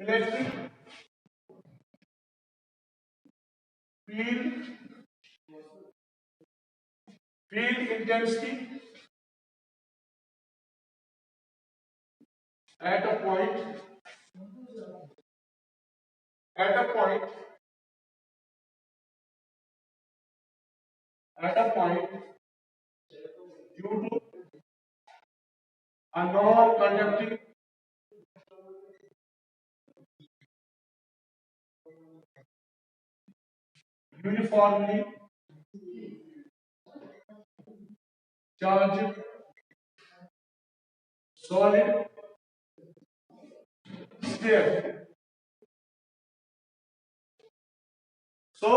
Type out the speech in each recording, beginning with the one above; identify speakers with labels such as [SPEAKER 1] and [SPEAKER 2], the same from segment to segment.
[SPEAKER 1] electric field intensity at a point at a point at a point due to a non-conducting uniformly charged solid sphere. So,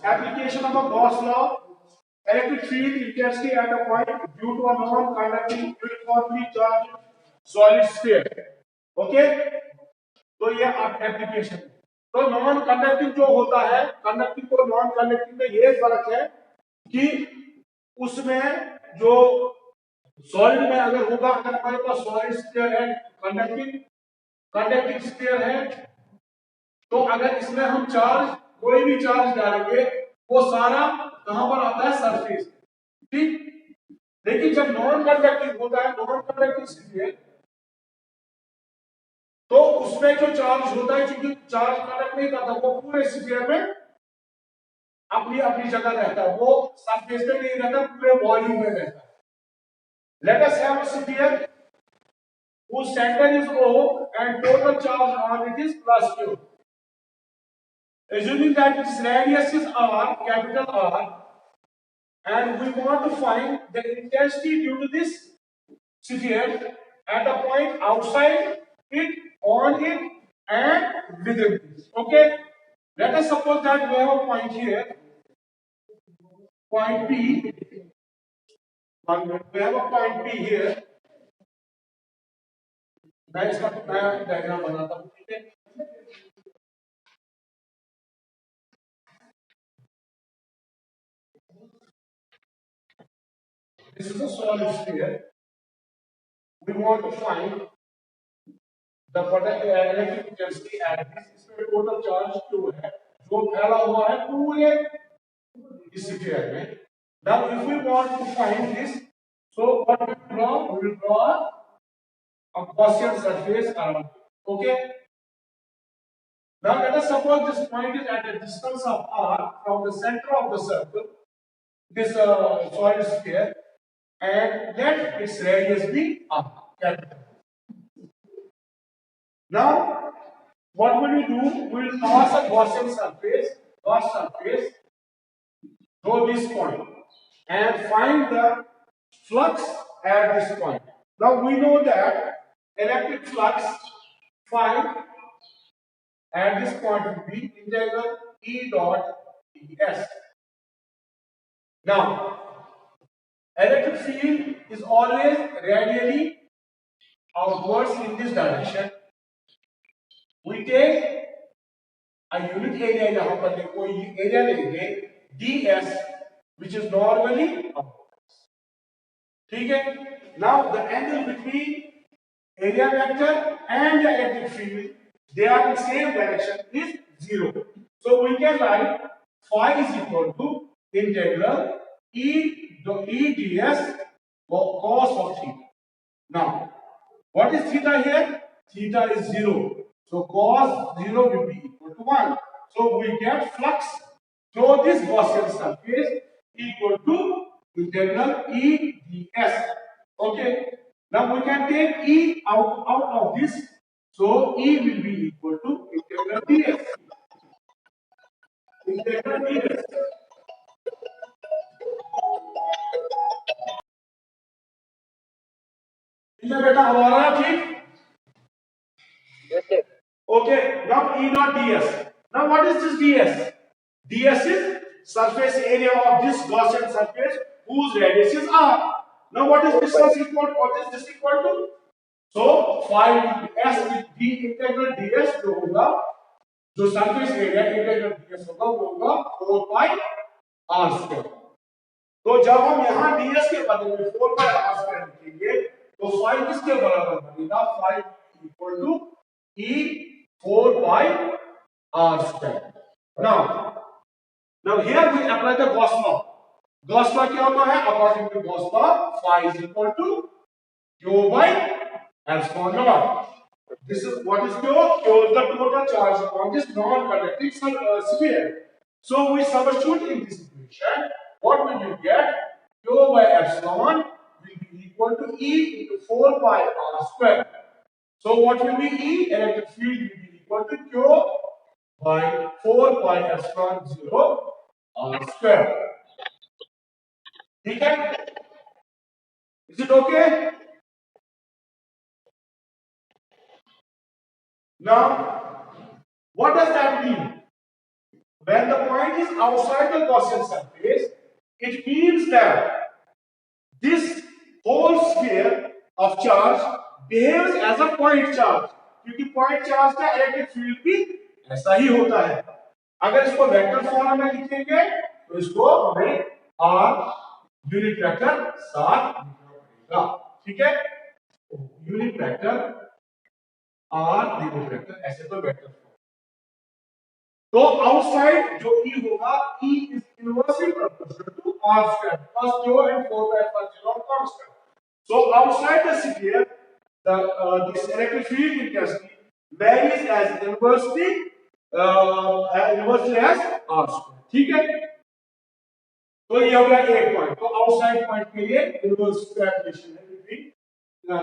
[SPEAKER 1] application of a Gauss law, electric field intensity at a point due to a non-conducting uniformly charged solid sphere. Okay? तो ये application. तो non conducting जो होता है, conducting और non conducting में ये फर्क है कि उसमें जो सॉलिड में अगर होगा, अगर हमारे पास सॉलिड स्फीयर है, कंडक्टिंग स्फीयर है, तो अगर इसमें हम चार्ज कोई भी चार्ज डालेंगे वो सारा कहां पर आता है, सरफेस। ठीक। लेकिन जब नॉन कंडक्टिंग होता है, नॉन कंडक्टिंग स्फीयर, तो उसमें जो चार्ज होता है, क्योंकि चार्ज कंडक्ट नहीं करता, वो पूरे स्फीयर में अपनी अपनी जगह रहता है, वो सरफेस पे नहीं रहता, पूरे वॉल्यूम में रहता है। Let us have a sphere whose center is O and total charge on it is plus Q. Assuming that its radius is R, capital R, and we want to find the intensity due to this sphere at a point outside it, on it, and within this. Okay? Let us suppose that we have a point here, point P. We have a point P here. मैं इसका diagram बनाता हूं, ठीक है। This is a solid sphere. We want to find the electric intensity at this, इसमें total charge Q है जो फैला हुआ है पूरे sphere में। Now if we want to find this, so what we will draw? We will draw a Gaussian surface around it. Okay? Now let us suppose this point is at a distance of R from the center of the circle, this solid sphere, and let its radius be R, capital. Now, what will we do? We will pass a Gaussian surface, through this point and find the flux at this point. Now we know that electric flux phi at this point will be integral E dot ds. Now, electric field is always radially outwards in this direction. We take a unit area, यहाँ पर देखो area लेंगे ds, which is normally outwards. ठीक है? Now the angle between area vector and the electric field, they are in same direction, is 0. So we can write phi is equal to integral E ds cos of theta. Now, what is theta here? Theta is 0. So cos 0 will be equal to 1. So we get flux through this Gaussian surface equal to integral E ds. Okay. Now we can take E out of this. So E will be equal to integral ds. Integral ds. इनमें बेटा हमारा ठीक। Okay, now E dot ds. Now what is this ds? ds is surface area of this Gaussian surface whose radius is r. Now what is this equal? What is this equal to? So phi s with d integral ds जो होगा, जो surface area integral ds होगा वो होगा 4 pi r square. तो जब हम यहाँ ds के बदले में 4 pi r square लिखेंगे तो phi किसके बराबर बनेगा? phi equal to E 4 pi r square. Now here we apply the Gauss law. Gauss law क्या होता है? According to Gauss law, phi is equal to Q by epsilon naught. This is what is Q? Q is the total charge on this non-conducting sphere. So we substitute in this equation. What will you get? Q by epsilon will be equal to E into 4 pi r square. So what will be E? Electric field will be equal to Q by 4 pi epsilon 0 r square. ठीक है? Is it okay? Now, what does that mean? When the point is outside the Gaussian surface, it means that this whole sphere of charge behaves as a point charge. क्योंकि point charge का electric field भी ऐसा ही होता है. अगर इसको vector form में लिखेंगे तो इसको हमें r यूनिट वेक्टर साथ लिखना पड़ेगा. ठीक है? Unit vector r unit vector ऐसे तो वेक्टर. तो आउटसाइड जो E होगा, E is inversely proportional to R square because Q and 4 pi epsilon 0 are constant. So outside the sphere, this electric field intensity varies as inversely as R square. ठीक है? तो ये हो गया एक पॉइंट. तो आउटसाइड पॉइंट के लिए इनवर्स कैलकुलेशन है between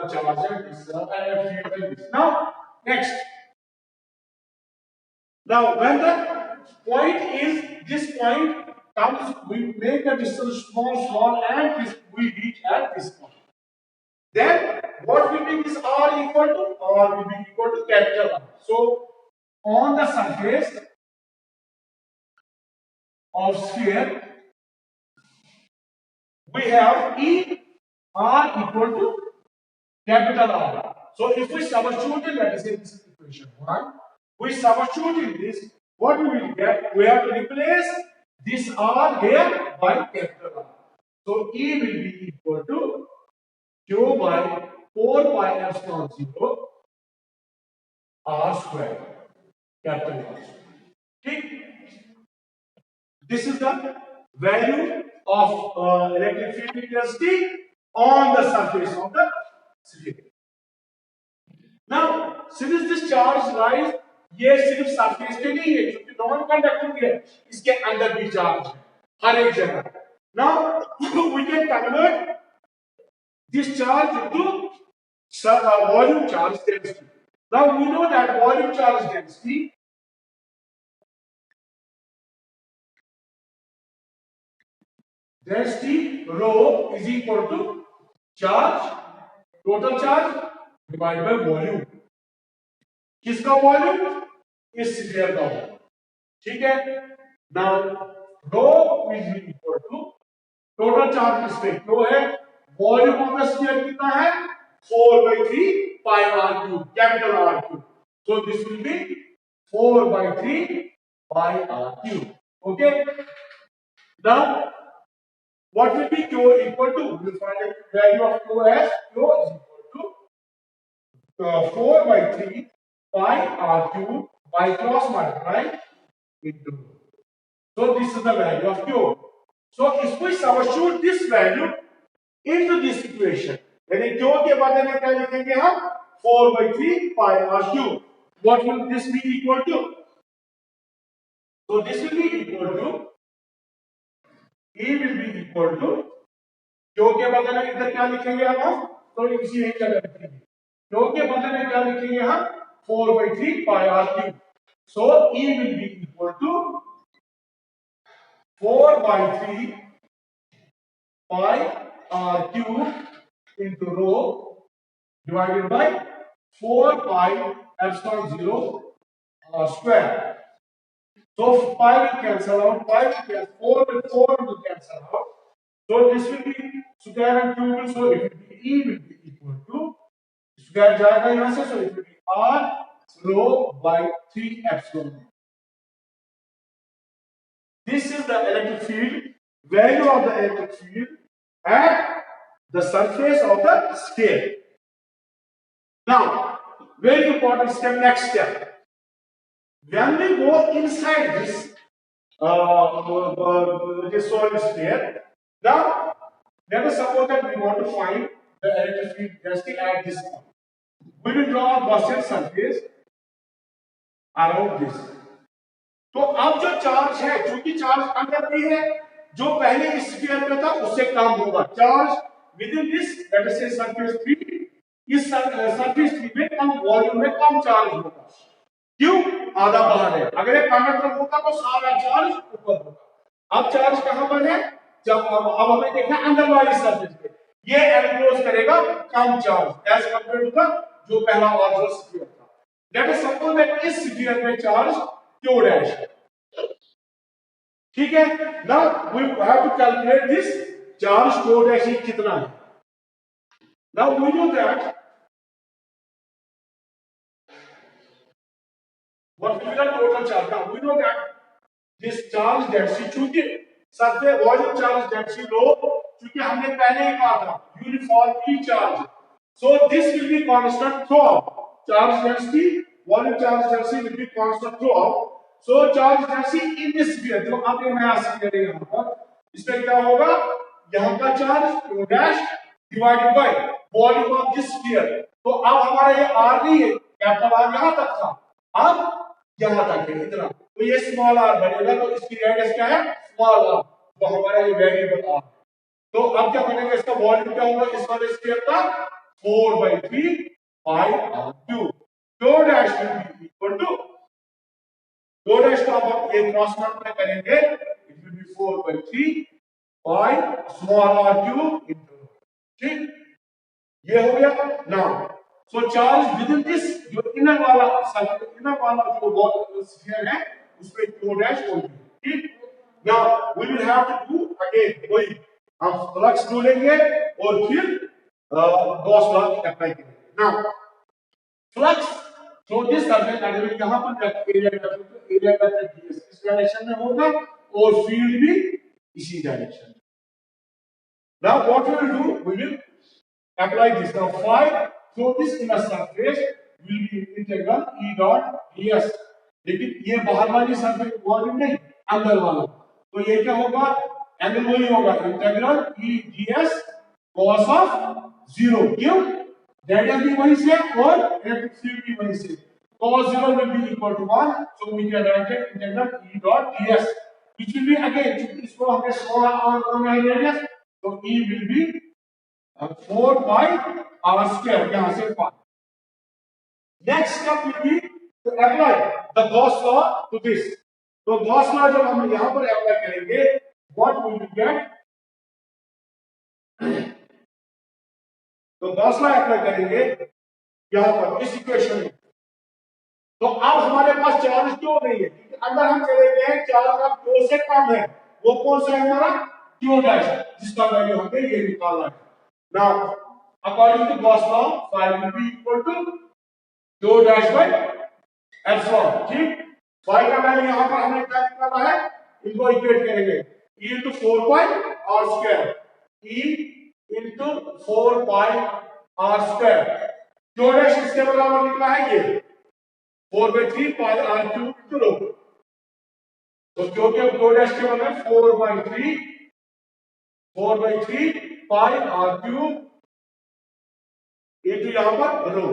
[SPEAKER 1] charge and this field and this. Now next. Now, when the point is this point comes, we make the distance small, and we reach at this point. Then, what will be this r equal to? R will be equal to capital R. So, on the surface of sphere, we have E r equal to capital R. So, if we substitute it, let us say this is equation 1. We substitute in this, what we will get? We have to replace this R here by capital R. So E will be equal to Q by 4 pi epsilon 0 R square, capital R. Okay? This is the value of electric field intensity on the surface of the sphere. Now, since this charge lies, ये सिर्फ surface पे नहीं है क्योंकि non conducting है, इसके अंदर भी चार्ज है हर एक जगह. Now we can convert this charge into volume charge density. Now we know that volume charge density rho is equal to charge, total charge divided by volume. किसका वॉल्यूम? इस स्फीयर का वॉल्यूम. ठीक है? Now rho is equal to total charge किस पे क्यों है? Volume of the sphere कितना है? 4/3 pi r cube, capital R cube. So this will be 4/3 pi r cube. Okay? Now what will be Q equal to? We will find the value of Q as Q is equal to 4/3 pi r cube by cross multiply into. So this is the value of Q. So if we substitute this value into this equation, यानी Q के बदले में क्या लिखेंगे हम? 4/3 pi r cube. What will this be equal to? So this will be equal to E will be equal to Q के बदले में इधर क्या लिखेंगे हम? तो इसी एक जगह लिखेंगे. Q के बदले में क्या लिखेंगे हम? 4/3 pi r cube. So E will be equal to 4/3 pi r cube into rho divided by 4 pi epsilon 0 r square. So pi will cancel out, pi will cancel, 4 with 4 will cancel out. So this will be square and cube will, so it will be E will be equal to square जाएगा यहाँ से, so it will be r rho by 3 epsilon. This is the electric field, value of the electric field at the surface of the sphere. Now, very important step, next step. when we go inside this solid sphere, now let us suppose that we want to find the electric field density at this point. We will draw a Gaussian surface around this. तो अब जो charge है, चूंकि charge अंदर भी है, जो पहले इस स्फीयर में था उससे कम होगा charge with in this let us से सरफेस 3, इस सरफेस 3 में कम वॉल्यूम में कम चार्ज होगा। क्यों? आधा बाहर है। अगर एक कंडक्टर होता तो सारा चार्ज ऊपर होगा। अब चार्ज कहां पर है? जब अब हमें देखना अंदर वाली सरफेस पे, ये एनक्लोज करेगा कम charge as compare to the जो पहला ऑर्डर स्फीयर था। लेट अस सपोज दैट इस स्फीयर में चार्ज क्यू डैश है, ठीक है। Now we have to calculate this charge Q dash कितना है। Now we know that what will be the total charge. Now we know that this charge density, चूंकि सबसे volume charge density लो, क्योंकि हमने पहले ही कहा था uniformly charge, so this will be constant throughout. Charge density, volume charge density will be constant throughout. So charge density in this sphere, जो अब ये नया स्फीयर है यहाँ पर, इसमें क्या होगा? यहाँ का charge q dash divided by volume of this sphere. तो अब हमारा ये r नहीं है, कैपिटल R यहाँ तक था, अब यहां तक है इतना, तो ये स्मॉल r बनेगा। तो इसकी रेडियस क्या है? स्मॉल r, तो हमारा ये वेरिएबल r। तो अब क्या बनेगा? इसका वॉल्यूम क्या होगा इस वाले स्फीयर का? 4/3 pi r cube. Q dash will be equal to, Q dash को अब हम ये क्रॉस मल्टीप्लाई करेंगे, it will be 4/3 pi small r cube into, ठीक, ये हो गया। Now so charge within this जो इनर वाला जो स्फीयर है उसमें q डैश होगी, ठीक। now we will have to do again वही, हम फ्लक्स ढूंढेंगे और फिर गॉस लॉ अप्लाई करेंगे। now flux through this surface अगर यहां पर एरिया का ds इस डायरेक्शन में होगा और फील्ड भी इसी डायरेक्शन में। now what we will do, we will apply this. Now phi through this inner surface will be integral E dot ds, लेकिन ये बाहर वाली सरफेस वॉल्यूम नहीं, अंदर वाला, तो ये क्या होगा? एंगल वही होगा integral E ds cos of 0। क्यों? रेडियस भी वही से और इलेक्ट्रिक फील्ड भी वही से, cos 0 will be equal to 1, so we can write it integral E dot ds which will be again, इसको हमने स्मॉल r रेडियस, तो E will be 4 pi r square, यहां से pi। Next step will be to apply the Gauss law to this. तो Gauss law जब हम यहां पर अप्लाई करेंगे, व्हाट विल वी गेट? तो गॉस लॉ अप्लाई करेंगे यहां पर इस इक्वेशन में, तो अब हमारे पास चार्ज क्यों नहीं है? क्योंकि अगर हम चले गए चार्ज का क्यू से कम है, वो कौन सा है हमारा? क्यू डैश, जिसका वैल्यू हमें ये निकालना है। Now, according to Gauss law, phi will be equal to q dash by epsilon, ठीक। phi का वैल्यू यहाँ पर हमें क्या निकालना है? इनको इक्वेट करेंगे, e into 4 pi r square, e into 4 pi r square। q dash इसके बराबर निकला है ये 4/3 pi r cube into rho। तो q dash के बराबर 4/3 pi r cube into यहां पर रो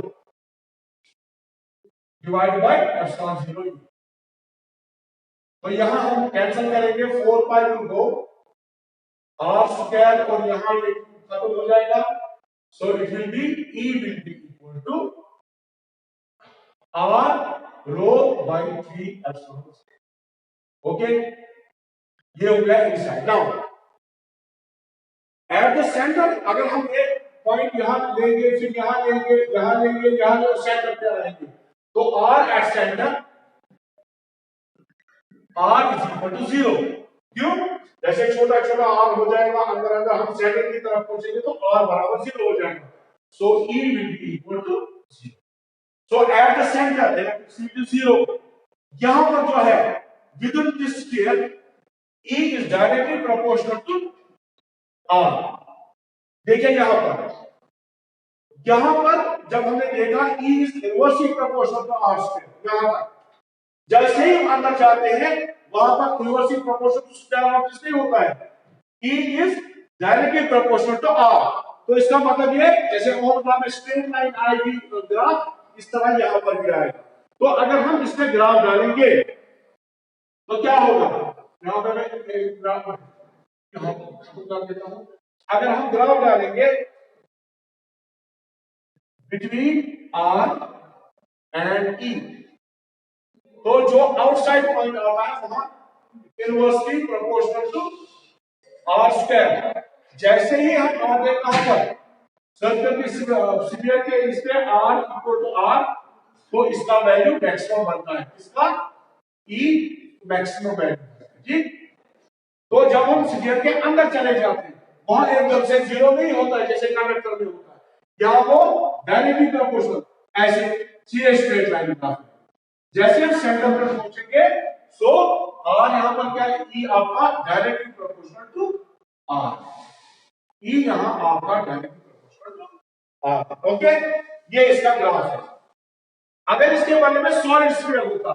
[SPEAKER 1] डिवाइड बाय एप्सिलॉन 0। तो यहां हम कैंसिल करेंगे, 4 pi to go r square और यहां ये खत्म हो जाएगा, so it will be E will be equal to r rho by 3 epsilon. Okay, ये हो गया inside. Now at the centre अगर हम एक पॉइंट यहां लेंगे, फिर यहां लेंगे, यहां लेंगे, यहां लेंगे, सेंटर पे आएंगे, तो r at centre r is equal to 0। क्यों? जैसे छोटा छोटा r हो जाएगा, अंदर अंदर हम सेंटर की तरफ पहुंचेंगे तो r बराबर 0 हो जाएगा, सो E will be equal to 0। So eight the centre electric field is 0। यहां पर जो है with in this sphere E is directly proportional to r। देखिए यहां पर जब हमने देखा E is inversely proportional to r square, यहां तक जैसे ही हम अंदर जाते हैं वहां पर inversely proportional to square of this नहीं होता है, E is directly proportional to R। तो इसका मतलब ये जैसे और ग्राफ में स्ट्रेट लाइन आएगी ग्राफ, इस तरह यहां पर भी आएगा। तो अगर हम इसमें ग्राफ डालेंगे तो क्या होगा, यहां पर मैं ग्राफ यहां कर देता हूं। अगर हम ग्राफ डालेंगे बिटवीन R एंड E, तो जो आउटसाइड पॉइंट आता है वहां inversely proportional to R square. जैसे ही हम आगे कहां पर सर्कल की स्फीयर के इस पे R इक्वल टू R, तो इसका वैल्यू मैक्सिमम बनता है, इसका E मैक्सिमम वैल्यू, ठीक। तो जब हम स्फीयर के अंदर चले जाते हैं वहां एकदम से जीरो नहीं होता है जैसे कंडक्टर में होता है, यहां वो डायरेक्टली प्रोपोर्शनल ऐसे सीधे स्ट्रेट लाइन का। जैसे हम सेंटर पर पहुंचेंगे सो R यहां पर क्या है, E आपका directly proportional to R, E यहां आपका directly proportional to R। Okay, ये इसका ग्राफ है। अगर इसके बारे में सॉलिड स्फीयर होता,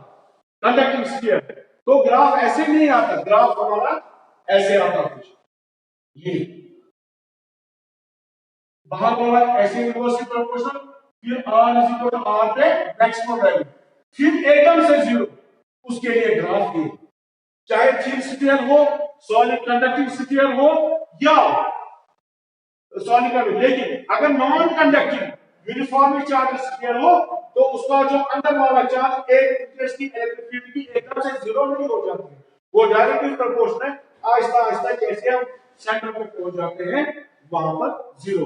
[SPEAKER 1] कंडक्टिंग स्फीयर, तो ग्राफ ऐसे नहीं आता, ग्राफ हमारा ऐसे आता कुछ, ये बाहर बोला ऐसे इनवर्सली प्रोपोर्शनल, फिर R is equal to R पे मैक्सिमम वैल्यू, फिर एकदम से जीरो, उसके लिए ग्राफ ये, चाहे थिन स्फीयर हो, सॉलिड कंडक्टिंग स्फीयर हो या सॉलिड का, लेकिन अगर non conducting uniformly charge sphere हो तो उसका जो अंदर वाला चार्ज एक इंटरेस्ट की इलेक्ट्रिसिटी एकदम से जीरो नहीं हो जाती, वो डायरेक्टली प्रोपोर्शनल, आहिस्ता आहिस्ता जैसे हम सेंटर पे पहुंच जाते हैं वहां पर जीरो।